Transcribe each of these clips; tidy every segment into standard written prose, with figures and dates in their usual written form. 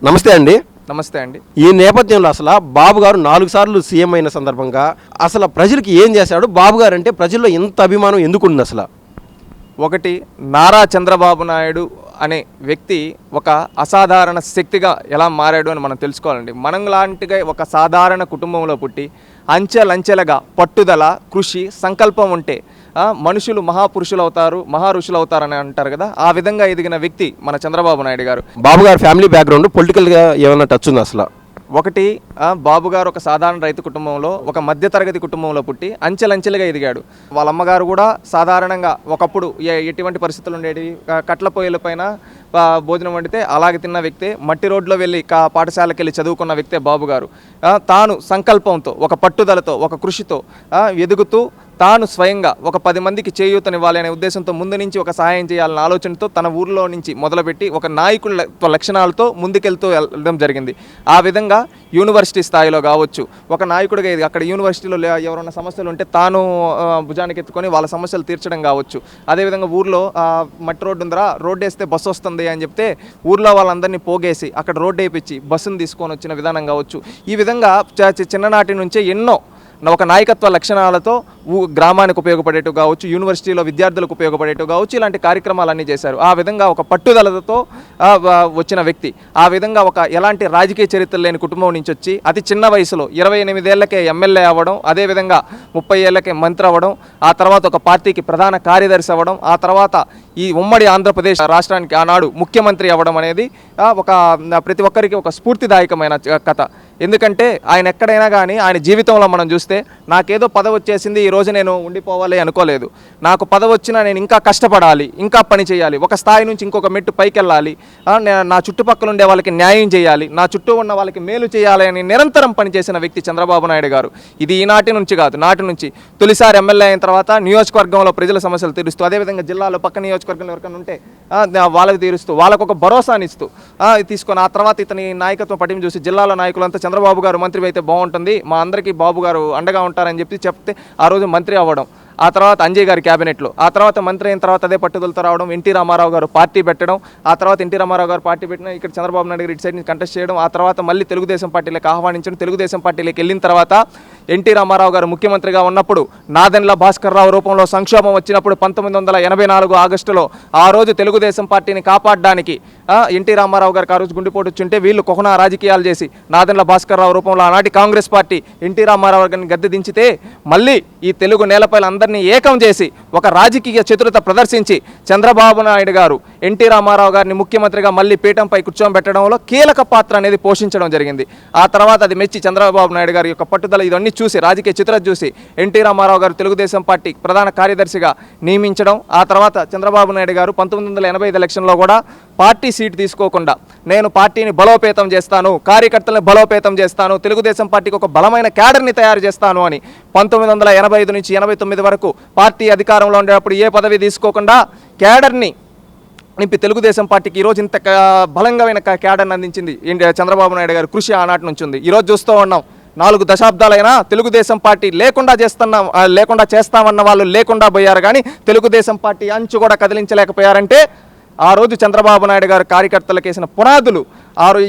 నమస్తే అండి. నమస్తే అండి. ఈ నేపథ్యంలో అసలు బాబు గారు 4 సార్లు సీఎం అయిన సందర్భంగా అసలు ప్రజలకు ఏం చేశాడు? బాబు గారు అంటే ప్రజల్లో ఎంత అభిమానం ఎందుకుంది అసలు? ఒకటి, నారా చంద్రబాబు నాయుడు అనే వ్యక్తి ఒక అసాధారణ శక్తిగా ఎలా మారాడు అని మనం తెలుసుకోవాలండి. మనం లాంటిగా ఒక సాధారణ కుటుంబంలో పుట్టి అంచెలంచెలుగా పట్టుదల, కృషి, సంకల్పం ఉంటే మనుషులు మహాపురుషులు అవుతారు, మహారుషులు అవుతారని అంటారు కదా. ఆ విధంగా ఎదిగిన వ్యక్తి మన చంద్రబాబు నాయుడు గారు. బాబు గారు ఫ్యామిలీ బ్యాక్గ్రౌండ్ పొలిటికల్గా ఏమైనా టచ్ ఉంది అసలు? ఒకటి, బాబు గారు ఒక సాధారణ రైతు కుటుంబంలో, ఒక మధ్యతరగతి కుటుంబంలో పుట్టి అంచెలంచెలుగా ఎదిగాడు. వాళ్ళ అమ్మగారు కూడా సాధారణంగా ఒకప్పుడు ఎటువంటి పరిస్థితులు ఉండేవి, కట్ల పొయ్యిల పైన భోజనం వండితే అలాగే తిన్న వ్యక్తే, మట్టి రోడ్లో వెళ్ళి పాఠశాలకు వెళ్ళి చదువుకున్న వ్యక్తే బాబు గారు. తాను సంకల్పంతో, ఒక పట్టుదలతో, ఒక కృషితో ఎదుగుతూ తాను స్వయంగా ఒక 10 మందికి చేయూతనివ్వాలి అనే ఉద్దేశంతో ముందు నుంచి ఒక సహాయం చేయాలనే ఆలోచనతో తన ఊరిలో నుంచి మొదలుపెట్టి ఒక నాయకుల లక్షణాలతో ముందుకెళ్తూ వెళ్ళడం జరిగింది. ఆ విధంగా యూనివర్సిటీ స్థాయిలో కావచ్చు, ఒక నాయకుడిగా అక్కడ యూనివర్సిటీలో ఎవరైనా సమస్యలు ఉంటే తాను భుజానికి ఎత్తుకొని వాళ్ళ సమస్యలు తీర్చడం కావచ్చు. అదేవిధంగా ఊర్లో మట్టి రోడ్డు ఉందరా, రోడ్డు వేస్తే బస్సు వస్తుంది అని చెప్తే ఊర్లో వాళ్ళందరినీ పోగేసి అక్కడ రోడ్డు వేయించి బస్సును తీసుకొని వచ్చిన విధానం కావచ్చు. ఈ విధంగా చిన్ననాటి నుంచే ఎన్నో ఒక నాయకత్వ లక్షణాలతో గ్రామానికి ఉపయోగపడేట్టు కావచ్చు, యూనివర్సిటీలో విద్యార్థులకు ఉపయోగపడేట్టు కావచ్చు, ఇలాంటి కార్యక్రమాలన్నీ చేశారు. ఆ విధంగా ఒక పట్టుదలతో వచ్చిన వ్యక్తి. ఆ విధంగా ఒక ఎలాంటి రాజకీయ చరిత్ర లేని కుటుంబం నుంచి వచ్చి అతి చిన్న వయసులో 28 ఏళ్లకే ఎమ్మెల్యే అవ్వడం, అదేవిధంగా 30 ఏళ్లకే మంత్రి అవ్వడం, ఆ తర్వాత ఒక పార్టీకి ప్రధాన కార్యదర్శి అవ్వడం, ఆ తర్వాత ఈ ఉమ్మడి ఆంధ్రప్రదేశ్ రాష్ట్రానికి ఆనాడు ముఖ్యమంత్రి అవ్వడం అనేది ఒక ప్రతి ఒక్కరికి ఒక స్ఫూర్తిదాయకమైన కథ. ఎందుకంటే ఆయన ఎక్కడైనా కానీ ఆయన జీవితంలో మనం చూస్తే నాకేదో పదవి వచ్చేసింది, ఈరోజు నేను ఉండిపోవాలి అనుకోలేదు. నాకు పదవి వచ్చినా నేను ఇంకా కష్టపడాలి, ఇంకా పని చేయాలి, ఒక స్థాయి నుంచి ఇంకొక మెట్టు పైకి వెళ్ళాలి, నా చుట్టుపక్కల ఉండే వాళ్ళకి న్యాయం చేయాలి, నా చుట్టూ ఉన్న వాళ్ళకి మేలు చేయాలి అని నిరంతరం పనిచేసిన వ్యక్తి చంద్రబాబు నాయుడు గారు. ఇది ఈనాటి నుంచి కాదు, నాటి నుంచి. తొలిసారి ఎమ్మెల్యే అయిన తర్వాత నియోజకవర్గంలో ప్రజల సమస్యలు తీరుస్తూ, అదేవిధంగా జిల్లాలో పక్క నియోజకవర్గంలో ఎవరికైనా ఉంటే వాళ్ళకి తీరుస్తూ, వాళ్ళకు ఒక భరోసానిస్తూ తీసుకొని ఆ తర్వాత ఇతని నాయకత్వం పట్టిన చూసి జిల్లాలో నాయకులంతా చంద్రబాబు గారు మంత్రి అయితే బాగుంటుంది, మా అందరికీ బాబు గారు అండగా ఉంటారని చెప్తే ఆ రోజు మంత్రి అవ్వడం. ఆ తర్వాత అంజయ్ గారి క్యాబినెట్లో, ఆ తర్వాత మంత్రి అయిన తర్వాత అదే పట్టుదలతో రావడం, ఎన్టీ రామారావు గారు పార్టీ పెట్టడం, ఆ తర్వాత ఎన్టీ రామారావు గారు పార్టీ పెట్టిన ఇక్కడ చంద్రబాబు నాయుడు గారు ఇటు సైడ్ నుంచి కంటెస్ట్ చేయడం, ఆ తర్వాత మళ్ళీ తెలుగుదేశం పార్టీలోకి ఆహ్వానించడం. తెలుగుదేశం పార్టీలోకి వెళ్ళిన తర్వాత ఎన్టీ రామారావు గారు ముఖ్యమంత్రిగా ఉన్నప్పుడు నాదెండ్ల భాస్కర్ రావు రూపంలో సంక్షోభం వచ్చినప్పుడు 1984 ఆగస్టులో ఆ రోజు తెలుగుదేశం పార్టీని కాపాడడానికి ఎన్టీ రామారావు గారికి ఆ రోజు గుండెపోటు వచ్చుంటే వీళ్ళు కొహనా రాజకీయాలు చేసి నాదెండ్ల భాస్కర్ రావు రూపంలో ఆనాటి కాంగ్రెస్ పార్టీ ఎన్టీ రామారావు గారిని గద్దె దించితే మళ్ళీ ఈ తెలుగు నేలపై అందరినీ ఏకం చేసి ఒక రాజకీయ చతురత ప్రదర్శించి చంద్రబాబు నాయుడు గారు ఎన్టీ రామారావు గారిని ముఖ్యమంత్రిగా మళ్ళీ పీఠంపై కూర్చోబెట్టడంలో కీలక పాత్ర అనేది పోషించడం జరిగింది. ఆ తర్వాత అది మెచ్చి చంద్రబాబు నాయుడు గారి యొక్క పట్టుదల ఇవన్నీ చూసి, రాజకీయ చిత్రత చూసి ఎన్టీ రామారావు గారు తెలుగుదేశం పార్టీ ప్రధాన కార్యదర్శిగా నియమించడం. ఆ తర్వాత చంద్రబాబు నాయుడు గారు 1985 ఎలక్షన్లో కూడా పార్టీ సీటు తీసుకోకుండా నేను పార్టీని బలోపేతం చేస్తాను, కార్యకర్తలను బలోపేతం చేస్తాను, తెలుగుదేశం పార్టీకి ఒక బలమైన క్యాడర్ని తయారు చేస్తాను అని 1985 నుంచి 89 వరకు పార్టీ అధికారంలో ఉండేటప్పుడు ఏ పదవి తీసుకోకుండా క్యాడర్ని నింపి తెలుగుదేశం పార్టీకి ఈరోజు ఇంత బలంగా క్యాడర్ని అందించింది చంద్రబాబు నాయుడు గారు కృషి ఆనాటి నుంచి ఉంది. ఈరోజు చూస్తూ ఉన్నాం, 4 దశాబ్దాలైనా తెలుగుదేశం పార్టీ లేకుండా చేస్తామన్న వాళ్ళు లేకుండా పోయారు, కానీ తెలుగుదేశం పార్టీ అంచు కూడా కదిలించలేకపోయారంటే ఆ రోజు చంద్రబాబు నాయుడు గారు కార్యకర్తలకు వేసిన పునాదులు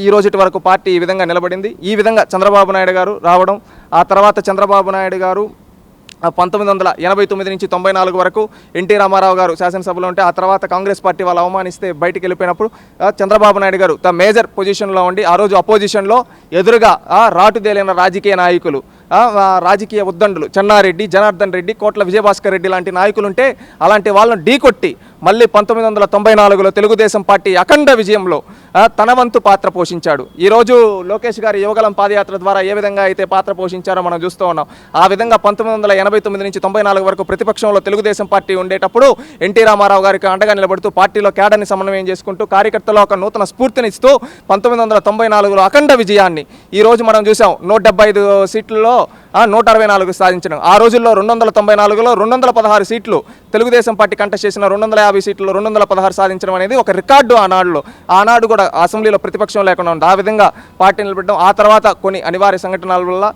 ఈ రోజు వరకు పార్టీ ఈ విధంగా నిలబడింది. ఈ విధంగా చంద్రబాబు నాయుడు గారు రావడం, ఆ తర్వాత చంద్రబాబు నాయుడు గారు 1989 నుంచి 94 వరకు ఎన్టీ రామారావు గారు శాసనసభలో ఉంటే, ఆ తర్వాత కాంగ్రెస్ పార్టీ వాళ్ళు అవమానిస్తే బయటికి వెళ్ళిపోయినప్పుడు చంద్రబాబు నాయుడు గారు ద మేజర్ పొజిషన్లో ఉండి ఆ రోజు అపోజిషన్లో ఎదురుగా రాటుదేలిన రాజకీయ నాయకులు, రాజకీయ ఉద్దండులు చెన్నారెడ్డి, జనార్దన్ రెడ్డి, కోట్ల విజయభాస్కర్ రెడ్డి లాంటి నాయకులుంటే అలాంటి వాళ్ళను ఢీకొట్టి మళ్ళీ 1994లో తెలుగుదేశం పార్టీ అఖండ విజయంలో తన వంతు పాత్ర పోషించాడు. ఈరోజు లోకేష్ గారి యువగలం పాదయాత్ర ద్వారా ఏ విధంగా అయితే పాత్ర పోషించారో మనం చూస్తూ ఉన్నాం. ఆ విధంగా 1989 నుంచి 94 వరకు ప్రతిపక్షంలో తెలుగుదేశం పార్టీ ఉండేటప్పుడు ఎన్టీ రామారావు గారికి అండగా నిలబడుతూ పార్టీలో క్యాడర్ని సమన్వయం చేసుకుంటూ కార్యకర్తలో ఒక నూతన స్ఫూర్తినిస్తూ 1994లో అఖండ విజయాన్ని ఈరోజు మనం చూసాం. 175 సీట్లలో 164 సాధించడం. ఆ రోజుల్లో 294లో 216 సీట్లు తెలుగుదేశం పార్టీ కంటెస్ట్ చేసిన 250 సీట్లు 216 సాధించడం అనేది ఒక రికార్డు ఆనాడులో. ఆనాడు కూడా అసెంబ్లీలో ప్రతిపక్షం లేకుండా ఉంది. ఆ విధంగా పార్టీ నిలబెట్టడం. ఆ తర్వాత కొన్ని అనివార్య సంఘటనల వల్ల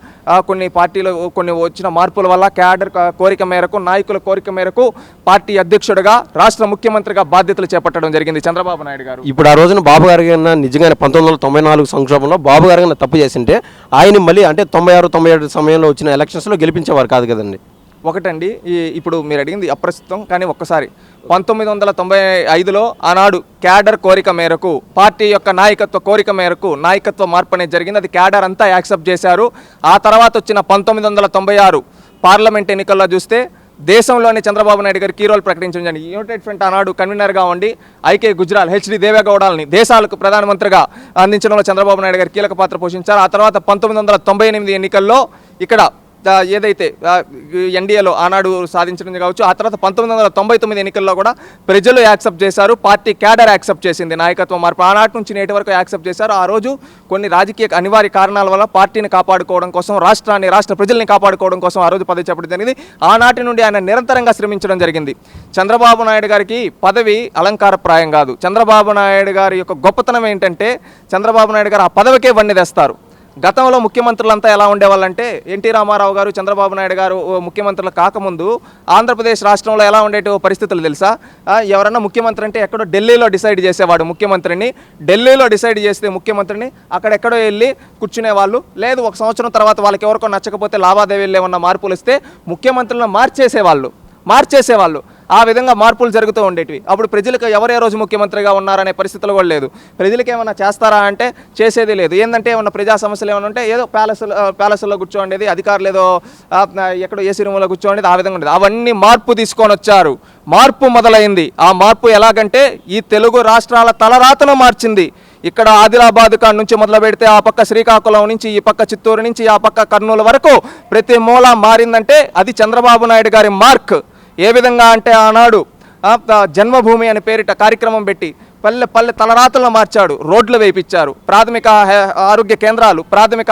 కొన్ని పార్టీలు కొన్ని వచ్చిన మార్పుల వల్ల క్యాడర్ కోరిక మేరకు, నాయకుల కోరిక మేరకు పార్టీ అధ్యక్షుడిగా, రాష్ట్ర ముఖ్యమంత్రిగా బాధ్యతలు చేపట్టడం జరిగింది చంద్రబాబు నాయుడు గారు. ఇప్పుడు ఆ రోజున బాబు గారి నిజంగానే 1994 సంక్షోభంలో బాబు గారు తప్పు చేసింటే ఆయన మళ్ళీ అంటే 96-97 సమయంలో వచ్చిన ఎలక్షన్స్లో గెలిపించేవారు కాదు కదండి. ఒకటండి, ఇప్పుడు మీరు అడిగింది అప్రస్తుతం, కానీ ఒక్కసారి 1995లో ఆనాడు క్యాడర్ కోరిక మేరకు, పార్టీ యొక్క నాయకత్వ కోరిక మేరకు నాయకత్వ మార్పు అనేది జరిగింది. అది క్యాడర్ అంతా యాక్సెప్ట్ చేశారు. ఆ తర్వాత వచ్చిన 1996 పార్లమెంట్ ఎన్నికల్లో చూస్తే దేశంలోని చంద్రబాబు నాయుడు గారు కీ రోల్ ప్రకటించడం జరిగింది. యునైటెడ్ ఫ్రంట్ ఆనాడు కన్వీనర్గా ఉండి ఐకే గుజ్రాల్, హెచ్డి దేవేగౌడల్ని దేశాలకు ప్రధానమంత్రిగా అందించడంలో చంద్రబాబు నాయుడు గారు కీలక పాత్ర పోషించారు. ఆ తర్వాత 1998 ఎన్నికల్లో ఇక్కడ ఏదైతే ఎన్డీఏలో ఆనాడు సాధించడం కావచ్చు. ఆ తర్వాత 1999 ఎన్నికల్లో కూడా ప్రజలు యాక్సెప్ట్ చేశారు, పార్టీ క్యాడర్ యాక్సెప్ట్ చేసింది నాయకత్వ మార్పు. ఆనాటి నుంచి నేటి వరకు యాక్సెప్ట్ చేశారు. ఆ రోజు కొన్ని రాజకీయ అనివార్య కారణాల వల్ల పార్టీని కాపాడుకోవడం కోసం, రాష్ట్ర ప్రజల్ని కాపాడుకోవడం కోసం ఆ రోజు పదవి చెప్పడం జరిగింది. ఆనాటి నుండి ఆయన నిరంతరంగా శ్రమించడం జరిగింది. చంద్రబాబు నాయుడు గారికి పదవి అలంకారప్రాయం కాదు. చంద్రబాబు నాయుడు గారి యొక్క గొప్పతనం ఏంటంటే చంద్రబాబు నాయుడు గారు ఆ పదవికే వన్నె తెస్తారు. గతంలో ముఖ్యమంత్రులంతా ఎలా ఉండేవాళ్ళంటే ఎన్టీ రామారావు గారు, చంద్రబాబు నాయుడు గారు ముఖ్యమంత్రులు కాకముందు ఆంధ్రప్రదేశ్ రాష్ట్రంలో ఎలా ఉండేటో పరిస్థితులు తెలుసా? ఎవరన్నా ముఖ్యమంత్రి అంటే ఎక్కడో ఢిల్లీలో డిసైడ్ చేసేవాడు ముఖ్యమంత్రిని. ఢిల్లీలో డిసైడ్ చేస్తే ముఖ్యమంత్రిని అక్కడెక్కడో వెళ్ళి కూర్చునేవాళ్ళు. లేదు, ఒక సంవత్సరం తర్వాత వాళ్ళకి ఎవరికో నచ్చకపోతే లావాదేవీలు ఏమన్నా మార్పులు ఇస్తే ముఖ్యమంత్రులను మార్చేసేవాళ్ళు. ఆ విధంగా మార్పులు జరుగుతూ ఉండేటివి. అప్పుడు ప్రజలకు ఎవరే రోజు ముఖ్యమంత్రిగా ఉన్నారనే పరిస్థితులు కూడా లేదు. ప్రజలకు ఏమైనా చేస్తారా అంటే చేసేది లేదు. ఏంటంటే ఏమన్నా ప్రజా సమస్యలు ఏమైనా ఉంటే ఏదో ప్యాలెస్లో కూర్చోండేది, అధికారులు ఏదో ఎక్కడో ఏసీ రూమ్లో కూర్చోండేది, ఆ విధంగా ఉండేది. అవన్నీ మార్పు తీసుకొని వచ్చారు. మార్పు మొదలైంది. ఆ మార్పు ఎలాగంటే ఈ తెలుగు రాష్ట్రాల తలరాతను మార్చింది. ఇక్కడ ఆదిలాబాద్ కాడ నుంచి మొదలు పెడితే ఆ పక్క శ్రీకాకుళం నుంచి, ఈ పక్క చిత్తూరు నుంచి, ఆ పక్క కర్నూలు వరకు ప్రతి మూల మారిందంటే అది చంద్రబాబు నాయుడు గారి మార్క్. ఏ విధంగా అంటే ఆనాడు జన్మభూమి అనే పేరిట కార్యక్రమం పెట్టి పల్లె తలరాతలను మార్చాడు. రోడ్లు వేయించారు, ప్రాథమిక ఆరోగ్య కేంద్రాలు, ప్రాథమిక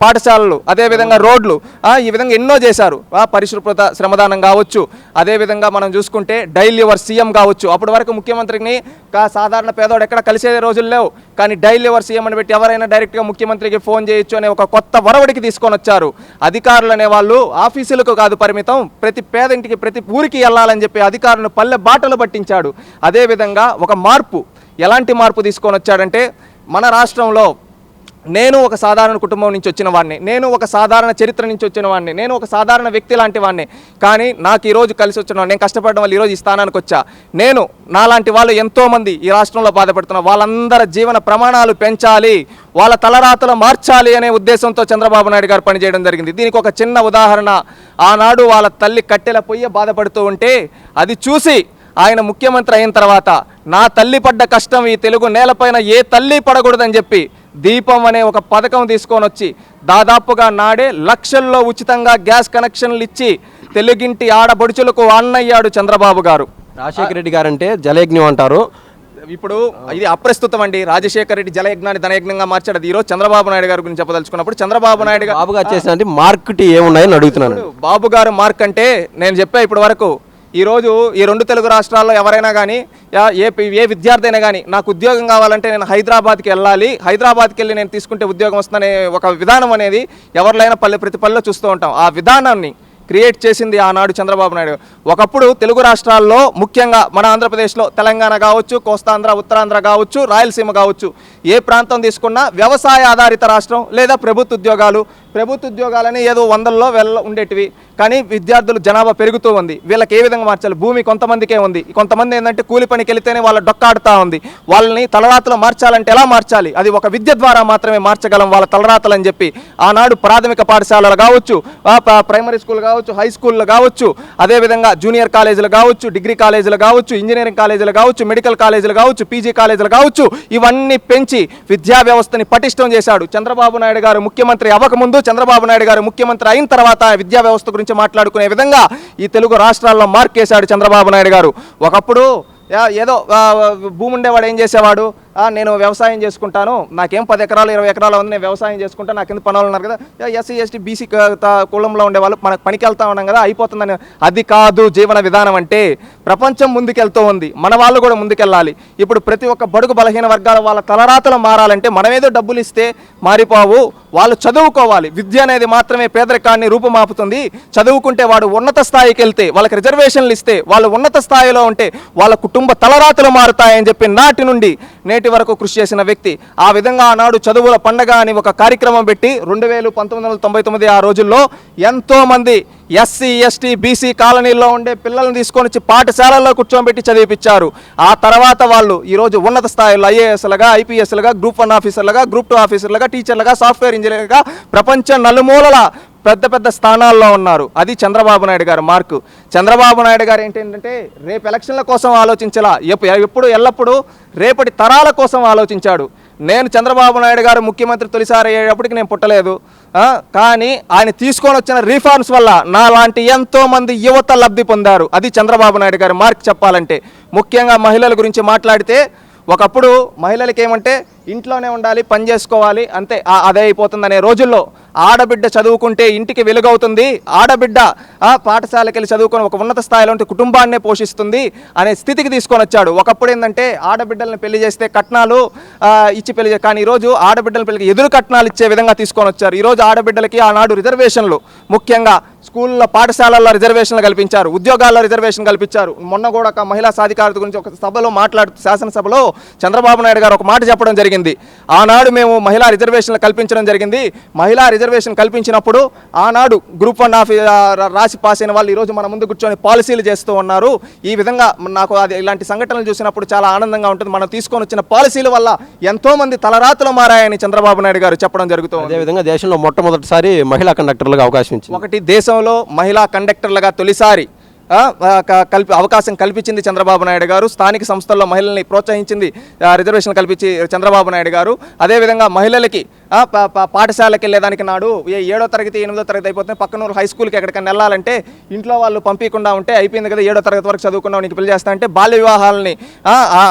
పాఠశాలలు, అదేవిధంగా రోడ్లు, ఈ విధంగా ఎన్నో చేశారు. పరిశుభ్రత శ్రమదానం కావచ్చు, అదేవిధంగా మనం చూసుకుంటే డైల్ యువర్ సీఎం కావచ్చు. అప్పటి వరకు ముఖ్యమంత్రిని సాధారణ పేదోడు ఎక్కడ కలిసే రోజులు లేవు, కానీ డైల్ యువర్ సీఎం అని పెట్టి ఎవరైనా డైరెక్ట్గా ముఖ్యమంత్రికి ఫోన్ చేయొచ్చు అనే ఒక కొత్త వరవడికి తీసుకొని వచ్చారు. అధికారులు అనేవాళ్ళు ఆఫీసులకు కాదు పరిమితం, ప్రతి పేదింటికి ప్రతి ఊరికి వెళ్ళాలని చెప్పి అధికారులను పల్లె బాటలు పట్టించాడు. అదేవిధంగా ఒక మార్పు, ఎలాంటి మార్పు తీసుకొని వచ్చాడంటే మన రాష్ట్రంలో నేను ఒక సాధారణ కుటుంబం నుంచి వచ్చిన వాడిని, నేను ఒక సాధారణ చరిత్ర నుంచి వచ్చిన వాడిని, నేను ఒక సాధారణ వ్యక్తి లాంటి వాడిని, కానీ నాకు ఈరోజు కలిసి వచ్చిన నేను కష్టపడడం వల్ల ఈరోజు ఈ స్థానానికి వచ్చా. నేను నాలాంటి వాళ్ళు ఎంతోమంది ఈ రాష్ట్రంలో బాధపడుతున్నా, వాళ్ళందరి జీవన ప్రమాణాలు పెంచాలి, వాళ్ళ తలరాతలు మార్చాలి అనే ఉద్దేశంతో చంద్రబాబు నాయుడు గారు పనిచేయడం జరిగింది. దీనికి ఒక చిన్న ఉదాహరణ, ఆనాడు వాళ్ళ తల్లి కట్టెల పొయ్యి బాధపడుతూ ఉంటే అది చూసి ఆయన ముఖ్యమంత్రి అయిన తర్వాత నా తల్లి పడ్డ కష్టం ఈ తెలుగు నేలపైన ఏ తల్లి పడకూడదని చెప్పి దీపం అనే ఒక పథకం తీసుకొని వచ్చి దాదాపుగా నాడే లక్షల్లో ఉచితంగా గ్యాస్ కనెక్షన్లు ఇచ్చి తెలుగింటి ఆడబడుచులకు అన్నయ్యాడు చంద్రబాబు గారు. రాజశేఖర రెడ్డి గారు అంటే జలయజ్ఞం అంటారు. ఇప్పుడు ఇది అప్రస్తుతం అండి. రాజశేఖర రెడ్డి జలయజ్ఞాన్ని ధనయజ్ఞంగా మార్చాడు. అది ఈరోజు చంద్రబాబు నాయుడు గారి గురించి చెప్పదలుచుకున్నప్పుడు చంద్రబాబు నాయుడు గారు బాబు గారు చేసిన మార్క్ ఏమున్నాయని అడుగుతున్నాను. బాబు గారు మార్క్ అంటే నేను చెప్పా ఇప్పటి వరకు, ఈరోజు ఈ రెండు తెలుగు రాష్ట్రాల్లో ఎవరైనా కానీ ఏ విద్యార్థి అయినా కానీ నాకు ఉద్యోగం కావాలంటే నేను హైదరాబాద్కి వెళ్ళాలి, హైదరాబాద్కి వెళ్ళి నేను తీసుకుంటే ఉద్యోగం వస్తుందనే ఒక విధానం అనేది ఎవరిలైనా ప్రతి పల్లెలో చూస్తూ ఉంటాం. ఆ విధానాన్ని క్రియేట్ చేసింది ఆనాడు చంద్రబాబు నాయుడు. ఒకప్పుడు తెలుగు రాష్ట్రాల్లో ముఖ్యంగా మన ఆంధ్రప్రదేశ్లో తెలంగాణ కావచ్చు, కోస్తాంధ్ర, ఉత్తరాంధ్ర కావచ్చు, రాయలసీమ కావచ్చు, ఏ ప్రాంతం తీసుకున్నా వ్యవసాయ ఆధారిత రాష్ట్రం లేదా ప్రభుత్వ ఉద్యోగాలని ఏదో 100లో ఉండేటివి. కానీ విద్యార్థులు జనాభా పెరుగుతూ ఉంది. వీళ్ళకి ఏ విధంగా మార్చాలి? భూమి కొంతమందికే ఉంది, కొంతమంది ఏంటంటే కూలి పనికి వెళితేనే వాళ్ళ డొక్కాడుతూ ఉంది. వాళ్ళని తలరాతలు మార్చాలంటే ఎలా మార్చాలి? అది ఒక విద్య ద్వారా మాత్రమే మార్చగలం వాళ్ళ తలరాతలు అని చెప్పి ఆనాడు ప్రాథమిక పాఠశాలలు కావచ్చు, ప్రైమరీ స్కూల్ కావచ్చు, హై స్కూళ్ళు కావచ్చు, అదేవిధంగా జూనియర్ కాలేజీలు కావచ్చు, డిగ్రీ కాలేజీలు కావచ్చు, ఇంజనీరింగ్ కాలేజీలు కావచ్చు, మెడికల్ కాలేజీలు కావచ్చు, పీజీ కాలేజీలు కావచ్చు, ఇవన్నీ పెంచి విద్యా వ్యవస్థని పటిష్టం చేశాడు. చంద్రబాబు నాయుడు గారు ముఖ్యమంత్రి అవ్వకముందు, చంద్రబాబు నాయుడు గారు ముఖ్యమంత్రి అయిన తర్వాత విద్యా వ్యవస్థ గురించి మాట్లాడుకునే విధంగా ఈ తెలుగు రాష్ట్రాల్లో మార్కేశాడు చంద్రబాబు నాయుడు గారు. ఒకప్పుడు ఏదో భూమి ఉండేవాడు ఏం చేసేవాడు, నేను వ్యవసాయం చేసుకుంటాను, నాకేం 10 ఎకరాలు 20 ఎకరాలు ఉంది, నేను వ్యవసాయం చేసుకుంటాను, నాకు కింద పనులు ఉన్నారు కదా, ఎస్సీ ఎస్టీ బీసీ కులంలో ఉండే వాళ్ళు మనకు పనికి వెళ్తా ఉన్నాం కదా అయిపోతుందని. అది కాదు జీవన విధానం అంటే. ప్రపంచం ముందుకెళ్తూ ఉంది, మన వాళ్ళు కూడా ముందుకెళ్ళాలి. ఇప్పుడు ప్రతి ఒక్క బడుగు బలహీన వర్గాల వాళ్ళ తలరాతలు మారాలంటే మనమేదో డబ్బులు ఇస్తే మారిపోవు, వాళ్ళు చదువుకోవాలి. విద్య అనేది మాత్రమే పేదరికాన్ని రూపుమాపుతుంది. చదువుకుంటే వాడు ఉన్నత స్థాయికి వెళ్తే, వాళ్ళకి రిజర్వేషన్లు ఇస్తే, వాళ్ళు ఉన్నత స్థాయిలో ఉంటే వాళ్ళ కుటుంబ తలరాతలు మారుతాయని చెప్పి నాటి నుండి నేటి వరకు కృషి చేసిన వ్యక్తి. ఆ విధంగా ఆనాడు చదువుల పండగ అని ఒక కార్యక్రమం పెట్టి 1999 ఆ రోజుల్లో ఎంతోమంది ఎస్సీ ఎస్టీ బీసీ కాలనీల్లో ఉండే పిల్లల్ని తీసుకొని వచ్చి పాఠశాలల్లో కూర్చోబెట్టి చదివిపించారు. ఆ తర్వాత వాళ్ళు ఈరోజు ఉన్నత స్థాయిలో ఐఏఎస్లుగా, ఐపీఎస్లుగా, గ్రూప్ 1 ఆఫీసర్లుగా, గ్రూప్ 2 ఆఫీసర్లుగా, టీచర్లుగా, సాఫ్ట్వేర్ ఇంజనీర్గా ప్రపంచం నలుమూలల పెద్ద పెద్ద స్థానాల్లో ఉన్నారు. అది చంద్రబాబు నాయుడు గారు మార్కు. చంద్రబాబు నాయుడు గారు ఏంటంటే రేపు ఎలక్షన్ల కోసం ఆలోచించలా, ఎప్పుడు ఎల్లప్పుడూ రేపటి తరాల కోసం ఆలోచించాడు. నేను చంద్రబాబు నాయుడు గారు ముఖ్యమంత్రి తొలిసారి అయ్యేటప్పటికి నేను పుట్టలేదు, కానీ ఆయన తీసుకొని వచ్చిన రిఫార్మ్స్ వల్ల నాలాంటి ఎంతోమంది యువత లబ్ధి పొందారు. అది చంద్రబాబు నాయుడు గారి మార్క్ చెప్పాలంటే. ముఖ్యంగా మహిళల గురించి మాట్లాడితే, ఒకప్పుడు మహిళలకి ఏమంటే ఇంట్లోనే ఉండాలి, పని చేసుకోవాలి, అంతే, అదే అయిపోతుందనే రోజుల్లో ఆడబిడ్డ చదువుకుంటే ఇంటికి వెలుగవుతుంది, ఆడబిడ్డ పాఠశాలకి వెళ్ళి చదువుకొని ఒక ఉన్నత స్థాయిలో ఉంటే కుటుంబాన్నే పోషిస్తుంది అనే స్థితికి తీసుకొని వచ్చాడు. ఒకప్పుడు ఏంటంటే ఆడబిడ్డలను పెళ్లి చేస్తే కట్నాలు ఇచ్చి పెళ్లి, కానీ ఈరోజు ఆడబిడ్డల పెళ్లికి ఎదురు కట్నాలు ఇచ్చే విధంగా తీసుకొని వచ్చారు. ఈరోజు ఆడబిడ్డలకి ఆనాడు రిజర్వేషన్లు, ముఖ్యంగా స్కూళ్ళ పాఠశాలల్లో రిజర్వేషన్లు కల్పించారు, ఉద్యోగాల్లో రిజర్వేషన్ కల్పించారు. మొన్న కూడా ఒక మహిళా సాధికారత గురించి ఒక సభలో శాసనసభలో చంద్రబాబు నాయుడు గారు ఒక మాట చెప్పడం జరిగింది. ఆనాడు మేము మహిళా రిజర్వేషన్లు కల్పించడం జరిగింది. మహిళా రిజర్వేషన్ కల్పించినప్పుడు ఆనాడు గ్రూప్ 1 రాసి పాస్ అయిన వాళ్ళు ఈరోజు మన ముందు కూర్చొని పాలసీలు చేస్తూ ఉన్నారు. ఈ విధంగా నాకు ఇలాంటి సంఘటనలు చూసినప్పుడు చాలా ఆనందంగా ఉంటుంది. మనం తీసుకొని వచ్చిన పాలసీల వల్ల ఎంతో మంది తలరాతులు మారాయని చంద్రబాబు నాయుడు గారు చెప్పడం జరుగుతుంది. అదేవిధంగా దేశంలో మొట్టమొదటిసారి మహిళా కండక్టర్లుగా అవకాశం ఇచ్చింది. ఒకటి, దేశంలో మహిళా కండక్టర్లుగా తొలిసారి అవకాశం కల్పించింది చంద్రబాబు నాయుడు గారు. స్థానిక సంస్థల్లో మహిళల్ని ప్రోత్సహించింది రిజర్వేషన్ కల్పించి చంద్రబాబు నాయుడు గారు. అదేవిధంగా మహిళలకి పాఠశాలకి వెళ్ళేదానికి నాడు 7వ తరగతి 8వ తరగతి అయిపోతుంది, పక్కన హై స్కూల్కి ఎక్కడికైనా వెళ్ళాలంటే ఇంట్లో వాళ్ళు పంపించకుండా ఉంటే అయిపోయింది కదా 7వ తరగతి వరకు చదువుకున్నావు, నీకు పెళ్లి చేస్తా అంటే బాల్య వివాహాలని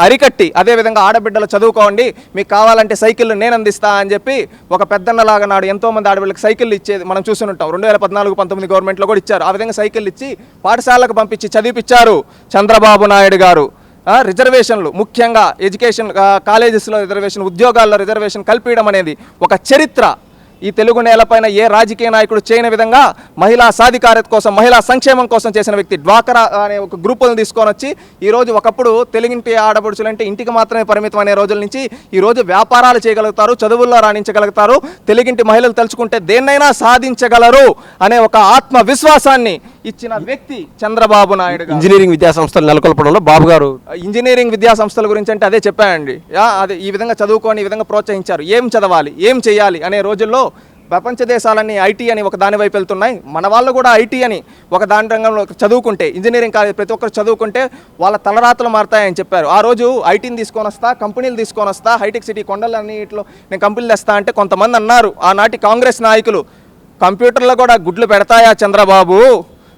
అరికట్టి, అదేవిధంగా ఆడబిడ్డలు చదువుకోండి, మీకు కావాలంటే సైకిళ్ళు నేను అందిస్తా అని చెప్పి ఒక పెద్దన్నలాగా నాడు ఎంతోమంది ఆడబిడ్డలకు సైకిళ్ళు ఇచ్చేది మనం చూసి ఉంటాం. 2014-19 గవర్నమెంట్లో కూడా ఇచ్చారు. ఆ విధంగా సైకిళ్ళు ఇచ్చి పాఠశాలకు పంపించి చదివిపించారు చంద్రబాబు నాయుడు గారు. రిజర్వేషన్లు, ముఖ్యంగా ఎడ్యుకేషన్ కాలేజెస్లో రిజర్వేషన్, ఉద్యోగాల్లో రిజర్వేషన్ కల్పించడం అనేది ఒక చరిత్ర. ఈ తెలుగు నేలపైన ఏ రాజకీయ నాయకుడు చేయని విధంగా మహిళా సాధికారత కోసం, మహిళా సంక్షేమం కోసం చేసిన వ్యక్తి. డ్వాక్రా అనే ఒక గ్రూపులను తీసుకొని వచ్చి ఈరోజు, ఒకప్పుడు తెలుగింటి ఆడపడుచులు అంటే ఇంటికి మాత్రమే పరిమితం అనే రోజుల నుంచి ఈరోజు వ్యాపారాలు చేయగలుగుతారు, చదువుల్లో రాణించగలుగుతారు, తెలుగింటి మహిళలు తలుచుకుంటే దేన్నైనా సాధించగలరు అనే ఒక ఆత్మవిశ్వాసాన్ని ఇచ్చిన వ్యక్తి చంద్రబాబు నాయుడు. ఇంజనీరింగ్ విద్యా సంస్థలు నెలకొల్పడంలో బాబు గారు, ఇంజనీరింగ్ విద్యా సంస్థల గురించి అంటే అదే చెప్పానండి. అదే ఈ విధంగా చదువుకొని ఈ విధంగా ప్రోత్సహించారు. ఏం చదవాలి, ఏం చేయాలి అనే రోజుల్లో ప్రపంచ దేశాలన్నీ ఐటీ అని ఒక దాని వైపు వెళ్తున్నాయి. మన వాళ్ళు కూడా ఐటీ అని ఒక దాని రంగంలో చదువుకుంటే, ఇంజనీరింగ్ కాలేజ్ ప్రతి ఒక్కరు చదువుకుంటే వాళ్ళ తలరాతలు మారుతాయని చెప్పారు. ఆ రోజు ఐటీని తీసుకొని వస్తా, కంపెనీలు తీసుకొని వస్తా, హైటెక్ సిటీ కొండలన్నిట్లో నేను కంపెనీలు తెస్తా అంటే కొంతమంది అన్నారు, ఆనాటి కాంగ్రెస్ నాయకులు, కంప్యూటర్లో కూడా గుడ్లు పెడతాయా చంద్రబాబు,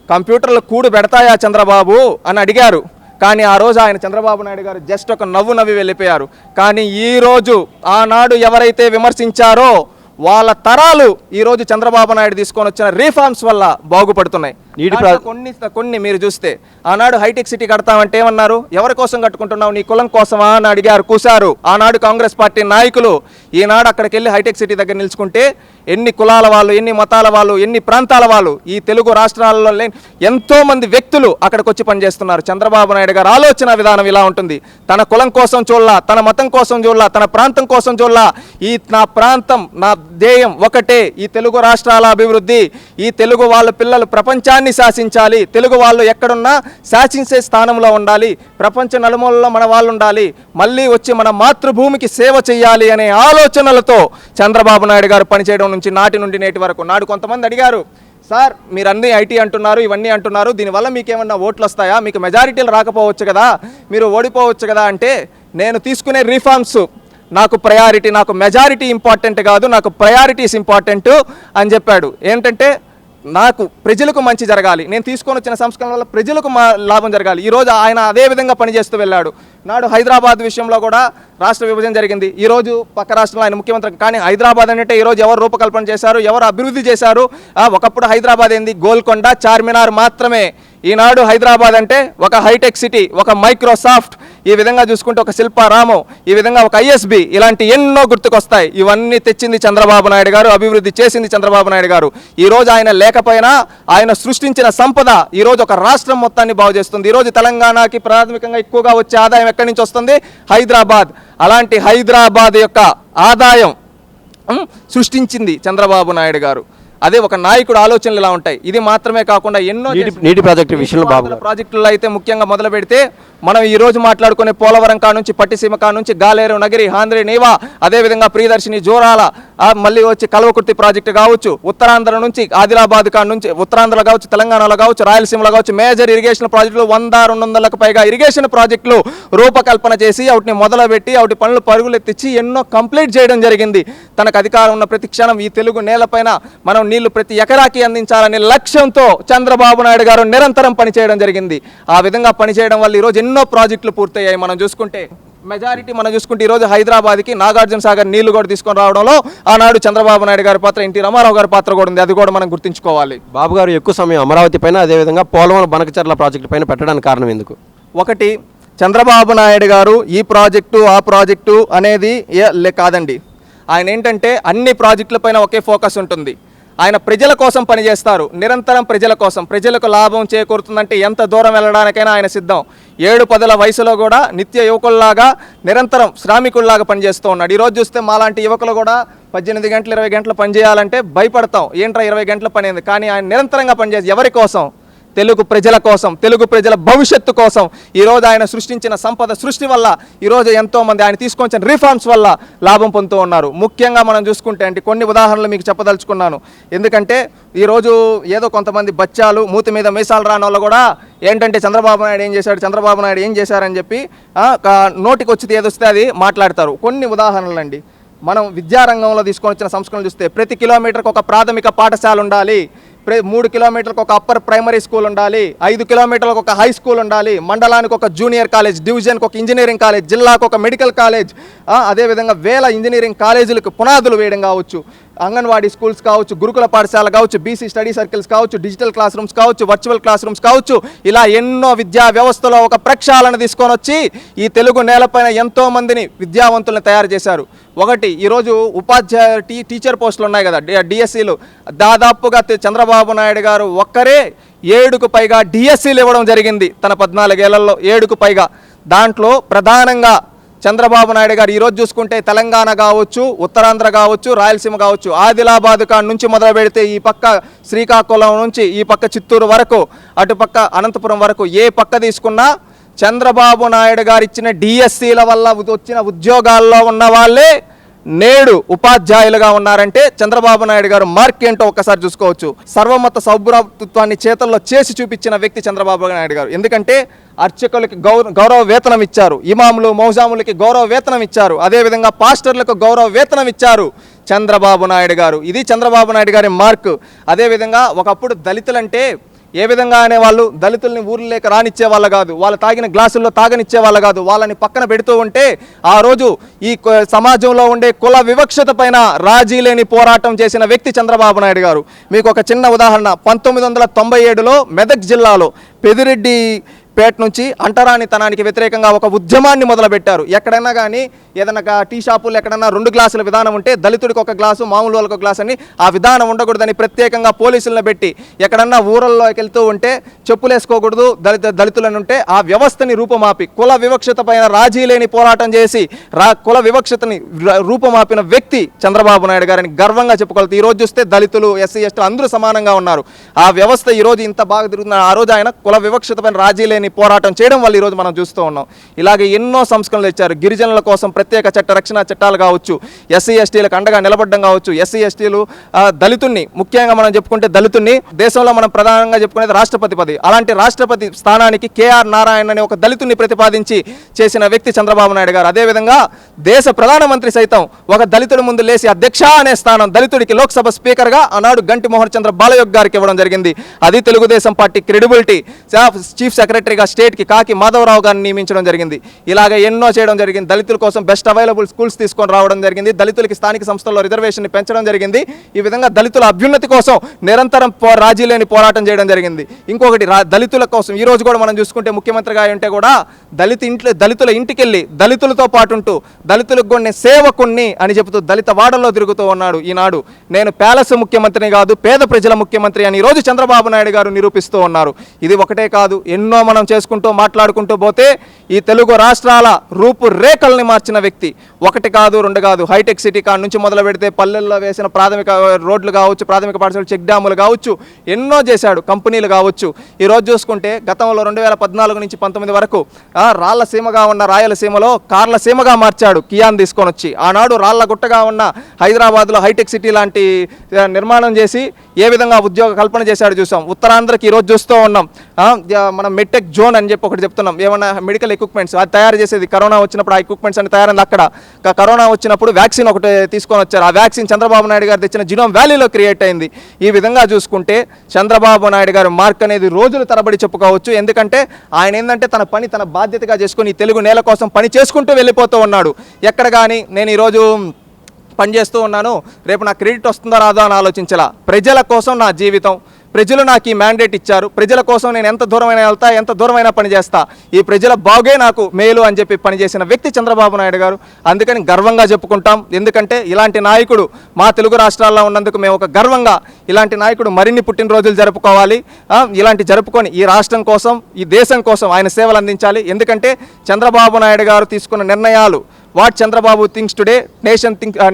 కంప్యూటర్లు కూడు పెడతాయా చంద్రబాబు అని అడిగారు. కానీ ఆ రోజు ఆయన చంద్రబాబు నాయుడు గారు జస్ట్ ఒక నవ్వి వెళ్ళిపోయారు. కానీ ఈరోజు ఆనాడు ఎవరైతే విమర్శించారో వాళ్ళ తరాలు ఈరోజు చంద్రబాబు నాయుడు తీసుకొని వచ్చిన రిఫార్మ్స్ వల్ల బాగుపడుతున్నాయి. కొన్ని మీరు చూస్తే ఆనాడు హైటెక్ సిటీ కడతామంటే ఏమన్నారు, ఎవరి కోసం కట్టుకుంటున్నావు, నీ కులం కోసమా అని అడిగారు, కూశారు ఆనాడు కాంగ్రెస్ పార్టీ నాయకులు. ఈనాడు అక్కడికి వెళ్ళి హైటెక్ సిటీ దగ్గర నిలుచుకుంటే ఎన్ని కులాల వాళ్ళు, ఎన్ని మతాల వాళ్ళు, ఎన్ని ప్రాంతాల వాళ్ళు, ఈ తెలుగు రాష్ట్రాలలో ఎంతో మంది వ్యక్తులు అక్కడికి వచ్చి పనిచేస్తున్నారు. చంద్రబాబు నాయుడు గారు ఆలోచన విధానం ఇలా ఉంటుంది. తన కులం కోసం చూడలా, తన మతం కోసం చూడలా, తన ప్రాంతం కోసం చూడలా, ఈ నా ప్రాంతం, నా ధ్యేయం ఒకటే, ఈ తెలుగు రాష్ట్రాల అభివృద్ధి, ఈ తెలుగు వాళ్ళ పిల్లలు ప్రపంచాన్ని శాసించాలి, తెలుగు వాళ్ళు ఎక్కడున్నా శాసించే స్థానంలో ఉండాలి, ప్రపంచ నలుమూలలో మన వాళ్ళు ఉండాలి, మళ్ళీ వచ్చి మన మాతృభూమికి సేవ చేయాలి అనే ఆలోచనలతో చంద్రబాబు నాయుడు గారు పనిచేయడం నుంచి నాటి నుండి నేటి వరకు. నాడు కొంతమంది అడిగారు, సార్ మీరు అన్నీ ఐటీ అంటున్నారు, ఇవన్నీ అంటున్నారు, దీనివల్ల మీకేమన్నా ఓట్లు వస్తాయా, మీకు మెజారిటీలు రాకపోవచ్చు కదా, మీరు ఓడిపోవచ్చు కదా అంటే, నేను తీసుకునే రిఫార్మ్స్ నాకు ప్రయారిటీ, నాకు మెజారిటీ ఇంపార్టెంట్ కాదు, నాకు ప్రయారిటీస్ ఇంపార్టెంట్ అని చెప్పాడు. ఏంటంటే నాకు ప్రజలకు మంచి జరగాలి, నేను తీసుకొని వచ్చిన సంస్కరణ వల్ల ప్రజలకు లాభం జరగాలి. ఈరోజు ఆయన అదే విధంగా పనిచేస్తూ వెళ్ళాడు. నాడు హైదరాబాద్ విషయంలో కూడా రాష్ట్ర విభజన జరిగింది. ఈరోజు పక్క రాష్ట్రంలో ఆయన ముఖ్యమంత్రి. కానీ హైదరాబాద్ అంటే ఈరోజు ఎవరు రూపకల్పన చేశారు, ఎవరు అభివృద్ధి చేశారు? ఒకప్పుడు హైదరాబాద్ ఏంది, గోల్కొండ, చార్మినార్ మాత్రమే. ఈనాడు హైదరాబాద్ అంటే ఒక హైటెక్ సిటీ, ఒక మైక్రోసాఫ్ట్, ఈ విధంగా చూసుకుంటే ఒక శిల్పారామం, ఈ విధంగా ఒక ఐఎస్బి, ఇలాంటి ఎన్నో గుర్తుకొస్తాయి. ఇవన్నీ తెచ్చింది చంద్రబాబు నాయుడు గారు, అభివృద్ధి చేసింది చంద్రబాబు నాయుడు గారు. ఈరోజు ఆయన లేకపోయినా ఆయన సృష్టించిన సంపద ఈరోజు ఒక రాష్ట్రం మొత్తాన్ని బాగు చేస్తుంది. ఈరోజు తెలంగాణకి ప్రాథమికంగా ఎక్కువగా వచ్చే ఆదాయం ఎక్కడి నుంచి వస్తుంది? హైదరాబాద్. అలాంటి హైదరాబాద్ యొక్క ఆదాయం సృష్టించింది చంద్రబాబు నాయుడు గారు. అదే ఒక నాయకుడు ఆలోచనలు ఇలా ఉంటాయి. ఇది మాత్రమే కాకుండా ఎన్నో నీటి ప్రాజెక్టు విషయంలో ప్రాజెక్టుల్లో అయితే ముఖ్యంగా మొదలు పెడితే మనం ఈ రోజు మాట్లాడుకునే పోలవరం కా నుంచి, పట్టిసీమ కా నుంచి, గాలేరు నగరి, హాంద్రి నీవా, అదేవిధంగా ప్రియదర్శిని జోరాల, మళ్ళీ వచ్చి కల్వకుర్తి ప్రాజెక్టు కావచ్చు, ఉత్తరాంధ్ర నుంచి ఆదిలాబాద్ కా నుంచి, ఉత్తరాంధ్రలో కావచ్చు, తెలంగాణలో కావచ్చు, రాయలసీమలో కావచ్చు, మేజర్ ఇరిగేషన్ ప్రాజెక్టులు 100-200లకు పైగా ఇరిగేషన్ ప్రాజెక్టులు రూపకల్పన చేసి వాటిని మొదలుపెట్టి వాటి పనులు పరుగులెత్తించి ఎన్నో కంప్లీట్ చేయడం జరిగింది. తనకు అధికారం ఉన్న ప్రతి క్షణం ఈ తెలుగు నేలపైన మనం నీళ్లు ప్రతి ఎకరాకి అందించాలనే లక్ష్యంతో చంద్రబాబు నాయుడు గారు నిరంతరం పనిచేయడం జరిగింది. ఆ విధంగా పనిచేయడం వల్ల ఈరోజు ఎన్నో ప్రాజెక్టులు పూర్తయ్యాయి. మనం చూసుకుంటే మెజారిటీ ఈరోజు హైదరాబాద్కి నాగార్జున సాగర్ నీళ్లు కూడా తీసుకొని రావడంలో ఆనాడు చంద్రబాబు నాయుడు గారి పాత్ర, ఎన్టీ రామారావు గారి పాత్ర కూడా ఉంది. అది కూడా మనం గుర్తుంచుకోవాలి. బాబు గారు ఎక్కువ సమయం అమరావతి పైన, అదేవిధంగా పోలవరం బనకచర్ల ప్రాజెక్టు పైన పెట్టడానికి కారణం ఎందుకు? ఒకటి, చంద్రబాబు నాయుడు గారు ఈ ప్రాజెక్టు ఆ ప్రాజెక్టు అనేది కాదండి. ఆయన ఏంటంటే అన్ని ప్రాజెక్టులపైన ఒకే ఫోకస్ ఉంటుంది. ఆయన ప్రజల కోసం పనిచేస్తారు, నిరంతరం ప్రజల కోసం. ప్రజలకు లాభం చేకూరుతుందంటే ఎంత దూరం వెళ్ళడానికైనా ఆయన సిద్ధం. 7-10 వయసులో కూడా నిత్య యువకుల్లాగా నిరంతరం శ్రామికుల్లాగా పనిచేస్తూ ఉన్నాడు. ఈరోజు చూస్తే మాలాంటి యువకులు కూడా 18 గంటలు 20 గంటలు పనిచేయాలంటే భయపడతాం, ఏంట్రా 20 గంటల పని అయింది. కానీ ఆయన నిరంతరంగా పనిచేసి ఎవరి కోసం? తెలుగు ప్రజల కోసం, తెలుగు ప్రజల భవిష్యత్తు కోసం. ఈరోజు ఆయన సృష్టించిన సంపద సృష్టి వల్ల ఈరోజు ఎంతోమంది ఆయన తీసుకొచ్చిన రిఫార్మ్స్ వల్ల లాభం పొందుతూ ఉన్నారు. ముఖ్యంగా మనం చూసుకుంటే అంటే కొన్ని ఉదాహరణలు మీకు చెప్పదలుచుకున్నాను. ఎందుకంటే ఈరోజు ఏదో కొంతమంది బచ్చాలు, మూతి మీద మీసాలు రాని వాళ్ళు కూడా ఏంటంటే చంద్రబాబు నాయుడు ఏం చేశాడు, చంద్రబాబు నాయుడు ఏం చేశారని చెప్పి నోటికి వచ్చి ఏదొస్తే అది మాట్లాడతారు. కొన్ని ఉదాహరణలు అండి. మనం విద్యారంగంలో తీసుకొని వచ్చిన సంస్కరణలు చూస్తే ప్రతి కిలోమీటర్కి ఒక ప్రాథమిక పాఠశాల ఉండాలి, 3 కిలోమీటర్లకు ఒక అప్పర్ ప్రైమరీ స్కూల్ ఉండాలి, 5 కిలోమీటర్లకు ఒక హై స్కూల్ ఉండాలి, మండలానికి ఒక జూనియర్ కాలేజ్, డివిజన్కి ఒక ఇంజనీరింగ్ కాలేజ్, జిల్లాకు ఒక మెడికల్ కాలేజ్, అదేవిధంగా వేల ఇంజనీరింగ్ కాలేజీలకు పునాదులు వేయడం కావచ్చు, అంగన్వాడీ స్కూల్స్ కావచ్చు, గురుకుల పాఠశాల కావచ్చు, బీసీ స్టడీ సర్కిల్స్ కావచ్చు, డిజిటల్ క్లాస్ రూమ్స్ కావచ్చు, వర్చువల్ క్లాస్ రూమ్స్ కావచ్చు, ఇలా ఎన్నో విద్యా వ్యవస్థలో ఒక ప్రక్షాళన తీసుకొని వచ్చి ఈ తెలుగు నేలపైన ఎంతో మందిని విద్యావంతులను తయారు చేశారు. ఒకటి, ఈరోజు ఉపాధ్యాయ టీచర్ పోస్టులు ఉన్నాయి కదా, డిఎస్సీలు, దాదాపుగా చంద్రబాబు నాయుడు గారు ఒక్కరే 7కు పైగా డిఎస్సీలు ఇవ్వడం జరిగింది తన 14 ఏళ్లలో. 7కు పైగా. దాంట్లో ప్రధానంగా చంద్రబాబు నాయుడు గారు ఈరోజు చూసుకుంటే తెలంగాణ కావచ్చు, ఉత్తరాంధ్ర కావచ్చు, రాయలసీమ కావచ్చు, ఆదిలాబాద్ నుంచి మొదలు పెడితే ఈ పక్క శ్రీకాకుళం నుంచి ఈ పక్క చిత్తూరు వరకు, అటుపక్క అనంతపురం వరకు ఏ పక్క తీసుకున్నా చంద్రబాబు నాయుడు గారు ఇచ్చిన డిఎస్సీల వల్ల వచ్చిన ఉద్యోగాల్లో ఉన్న వాళ్ళే నేడు ఉపాధ్యాయులుగా ఉన్నారంటే చంద్రబాబు నాయుడు గారు మార్క్ ఏంటో ఒక్కసారి చూసుకోవచ్చు. సర్వమత సౌభ్రాతృత్వాన్ని చేతల్లో చేసి చూపించిన వ్యక్తి చంద్రబాబు నాయుడు గారు. ఎందుకంటే అర్చకులకి గౌరవ వేతనం ఇచ్చారు, ఇమాములు మౌజాములకి గౌరవ వేతనం ఇచ్చారు, అదేవిధంగా పాస్టర్లకు గౌరవ వేతనం ఇచ్చారు చంద్రబాబు నాయుడు గారు. ఇది చంద్రబాబు నాయుడు గారి మార్క్. అదేవిధంగా ఒకప్పుడు దళితులంటే ఏ విధంగా అనేవాళ్ళు, దళితుల్ని ఊర్లేక రానిచ్చే వాళ్ళు కాదు, వాళ్ళు తాగిన గ్లాసుల్లో తాగనిచ్చే వాళ్ళు కాదు, వాళ్ళని పక్కన పెడుతూ ఉంటే ఆ రోజు ఈ సమాజంలో ఉండే కుల వివక్షత పైన రాజీ లేని పోరాటం చేసిన వ్యక్తి చంద్రబాబు నాయుడు గారు. మీకు ఒక చిన్న ఉదాహరణ, 1997లో మెదక్ జిల్లాలో పెదిరెడ్డి పేట నుంచి అంటరానితనానికి వ్యతిరేకంగా ఒక ఉద్యమాన్ని మొదలుపెట్టారు. ఎక్కడైనా కానీ ఏదైనా టీ షాపులు ఎక్కడన్నా 2 గ్లాసుల విధానం ఉంటే దళితుడికి ఒక గ్లాసు, మామూలు వాళ్ళకి ఒక గ్లాస్ అని ఆ విధానం ఉండకూడదని ప్రత్యేకంగా పోలీసులను పెట్టి, ఎక్కడన్నా ఊరల్లోకి వెళ్తూ ఉంటే చెప్పులు వేసుకోకూడదు దళితులను ఉంటే ఆ వ్యవస్థని రూపమాపి కుల వివక్షత పైన రాజీ లేని పోరాటం చేసి కుల వివక్షతని రూపమాపిన వ్యక్తి చంద్రబాబు నాయుడు గారిని గర్వంగా చెప్పుకోవాలి. ఈరోజు చూస్తే దళితులు, ఎస్సీ ఎస్టీ అందరూ సమానంగా ఉన్నారు. ఆ వ్యవస్థ ఈరోజు ఇంత బాగా తిరుగుతున్నారు. ఆ రోజు ఆయన కుల వివక్షత పైన రాజీ లేని తీసుకొని పోరాటం చేయడం వల్ల ఈరోజు మనం చూస్తూ ఉన్నాం. ఇలాగే ఎన్నో సంస్కరణలు తెచ్చారు. గిరిజనుల కోసం ప్రత్యేక రక్షణ చట్టాలు కావచ్చు, ఎస్సీ ఎస్టీలకు అండగా నిలబడడం కావచ్చు. ఎస్సీ ఎస్టీలు దళితుణ్ణి, ముఖ్యంగా మనం చెప్పుకుంటే దళితుణ్ణి దేశంలో మనం ప్రధానంగా చెప్పుకునేది రాష్ట్రపతి పదవి. అలాంటి రాష్ట్రపతి స్థానానికి కేఆర్ నారాయణ అనే ఒక దళితుణ్ణి ప్రతిపాదించి చేసిన వ్యక్తి చంద్రబాబు నాయుడు గారు. అదేవిధంగా దేశ ప్రధానమంత్రి సైతం ఒక దళితుడి ముందు లేచి అధ్యక్ష అనే స్థానం దళితుడికి లోక్సభ స్పీకర్గా ఆనాడు గంటి మోహన్ చంద్ర బాలయోగ్ గారికి ఇవ్వడం జరిగింది. అది తెలుగుదేశం పార్టీ క్రెడిబిలిటీ. చీఫ్ సెక్రటరీగా స్టేట్కి కాకి మాధవరావు గారిని నియమించడం జరిగింది. ఇలాగ ఎన్నో చేయడం జరిగింది. దళితుల కోసం బెస్ట్ అవైలబుల్ స్కూల్స్ తీసుకొని రావడం జరిగింది. దళితులకి స్థానిక సంస్థల్లో రిజర్వేషన్ పెంచడం జరిగింది. ఈ విధంగా దళితుల అభ్యున్నతి కోసం నిరంతరం రాజీ లేని పోరాటం చేయడం జరిగింది. ఇంకొకటి దళితుల కోసం ఈ రోజు కూడా మనం చూసుకుంటే ముఖ్యమంత్రిగా ఉంటే కూడా దళితుల ఇంటికెళ్ళి దళితులతో పాటు ఉంటూ దళితులకు కొన్ని సేవకుణ్ణి అని చెబుతూ దళిత వాడల్లో తిరుగుతూ ఉన్నాడు. ఈనాడు నేను ప్యాలెస్ ముఖ్యమంత్రిని కాదు, పేద ప్రజల ముఖ్యమంత్రి అని ఈరోజు చంద్రబాబు నాయుడు గారు నిరూపిస్తూ ఉన్నారు. ఇది ఒకటే కాదు, ఎన్నో మనం చేసుకుంటూ మాట్లాడుకుంటూ పోతే ఈ తెలుగు రాష్ట్రాల రూపురేఖల్ని మార్చిన వ్యక్తి. ఒకటి కాదు, రెండు కాదు, హైటెక్ సిటీ కాడ నుంచి మొదలు పెడితే పల్లెల్లో వేసిన ప్రాథమిక రోడ్లు కావచ్చు, ప్రాథమిక పాఠశాలలు, చెక్ డ్యాములు కావచ్చు, ఎన్నో చేశాడు. కంపెనీలు కావచ్చు. ఈరోజు చూసుకుంటే గతంలో 2014 నుంచి 19 వరకు రాళ్ల సీమగా ఉన్న రాయలసీమలో కార్ల సీమగా మార్చాడు కియాన్ తీసుకొని వచ్చి. ఆనాడు రాళ్ల గుట్టగా ఉన్న హైదరాబాద్లో హైటెక్ సిటీ లాంటి నిర్మాణం చేసి ఏ విధంగా ఉద్యోగ కల్పన చేశాడు చూసాం. ఉత్తరాంధ్రకి ఈరోజు చూస్తూ ఉన్నాం. మనం మెట్టెక్ జోన్ అని చెప్పి ఒకటి చెప్తున్నాం. ఏమన్నా మెడికల్ ఎక్విప్మెంట్స్ అది తయారు చేసేది. కరోనా వచ్చినప్పుడు ఆ ఎక్విప్మెంట్స్ అని తయారైంది అక్కడ. కరోనా వచ్చినప్పుడు వ్యాక్సిన్ ఒకటి తీసుకొని వచ్చారు. ఆ వ్యాక్సిన్ చంద్రబాబు నాయుడు గారు తెచ్చిన జినోమ్ వ్యాలీలో క్రియేట్ అయింది. ఈ విధంగా చూసుకుంటే చంద్రబాబు నాయుడు గారు మార్క్ అనేది రోజులు తరబడి చెప్పుకోవచ్చు. ఎందుకంటే ఆయన ఏంటంటే తన పని తన బాధ్యతగా చేసుకుని తెలుగు నేల కోసం పని చేసుకుంటూ వెళ్ళిపోతూ ఉన్నాడు. ఎక్కడ కానీ నేను ఈరోజు పనిచేస్తూ ఉన్నాను, రేపు నా క్రెడిట్ వస్తుందో రాదో అని ఆలోచించాల. ప్రజల కోసం నా జీవితం, ప్రజలు నాకు ఈ మ్యాండేట్ ఇచ్చారు. ప్రజల కోసం నేను ఎంత దూరమైనా వెళ్తా, ఎంత దూరమైనా పని చేస్తా. ఈ ప్రజల బాగే నాకు మేలు అని చెప్పి పనిచేసిన వ్యక్తి చంద్రబాబు నాయుడు గారు. అందుకని గర్వంగా చెప్పుకుంటాం. ఎందుకంటే ఇలాంటి నాయకుడు మా తెలుగు రాష్ట్రాల్లో ఉన్నందుకు మేము ఒక గర్వంగా ఇలాంటి నాయకుడు మరిన్ని పుట్టినరోజులు జరుపుకోవాలి. ఇలాంటి జరుపుకొని ఈ రాష్ట్రం కోసం, ఈ దేశం కోసం ఆయన సేవలు అందించాలి. ఎందుకంటే చంద్రబాబు నాయుడు గారు తీసుకున్న నిర్ణయాలు what Chandrababu thinks today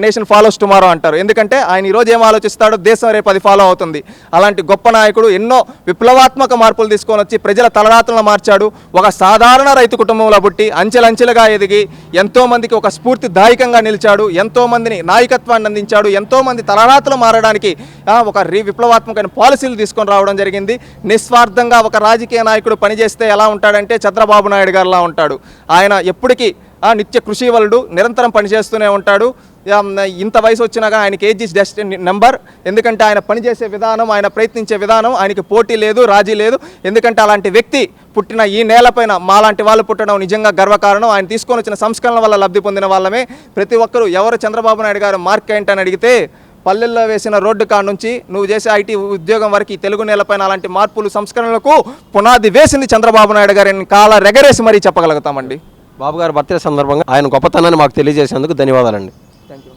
nation follows tomorrow అంటారు. ఎందుకంటే ఆయన ఈరోజు ఏం ఆలోచిస్తాడో దేశం రేపు అది ఫాలో అవుతుంది. అలాంటి గొప్ప నాయకుడు ఎన్నో విప్లవాత్మక మార్పులు తీసుకొని వచ్చి ప్రజల తలరాతలను మార్చాడు. ఒక సాధారణ రైతు కుటుంబంలో పుట్టి అంచెలంచెలుగా ఎదిగి ఎంతోమందికి ఒక స్ఫూర్తిదాయకంగా నిలిచాడు. ఎంతోమందిని నాయకత్వాన్ని అందించాడు. ఎంతోమంది తలరాతలు మారడానికి ఒక విప్లవాత్మకమైన పాలసీలు తీసుకొని రావడం జరిగింది. నిస్వార్థంగా ఒక రాజకీయ నాయకుడు పనిచేస్తే ఎలా ఉంటాడంటే చంద్రబాబు నాయుడు గారిలా ఉంటాడు. ఆయన ఎప్పటికీ నిత్య కృషివలుడు, నిరంతరం పనిచేస్తూనే ఉంటాడు. ఇంత వయసు వచ్చినాక ఆయనకి ఏజ్ ఇస్ జస్ట్ నెంబర్. ఎందుకంటే ఆయన పనిచేసే విధానం, ఆయన ప్రయత్నించే విధానం, ఆయనకి పోటీ లేదు, రాజీ లేదు. ఎందుకంటే అలాంటి వ్యక్తి పుట్టిన ఈ నేలపైన మాలాంటి వాళ్ళు పుట్టడం నిజంగా గర్వకారణం. ఆయన తీసుకొని వచ్చిన సంస్కరణల వల్ల లబ్ధి పొందిన వాళ్ళమే. ప్రతి ఒక్కరూ ఎవరు చంద్రబాబు నాయుడు గారు మార్క్ ఏంటని అడిగితే పల్లెల్లో వేసిన రోడ్డు కాడ నుంచి నువ్వు చేసే ఐటీ ఉద్యోగం వరకు ఈ తెలుగు నేలపైన అలాంటి మార్పులు, సంస్కరణలకు పునాది వేసింది చంద్రబాబు నాయుడు గారిని కాల రెగరేసి మరీ చెప్పగలుగుతామండి. బాబు గారి బర్త్డే సందర్భంగా ఆయన గొప్పతనాన్ని మాకు తెలియజేసేందుకు ధన్యవాదాలండి.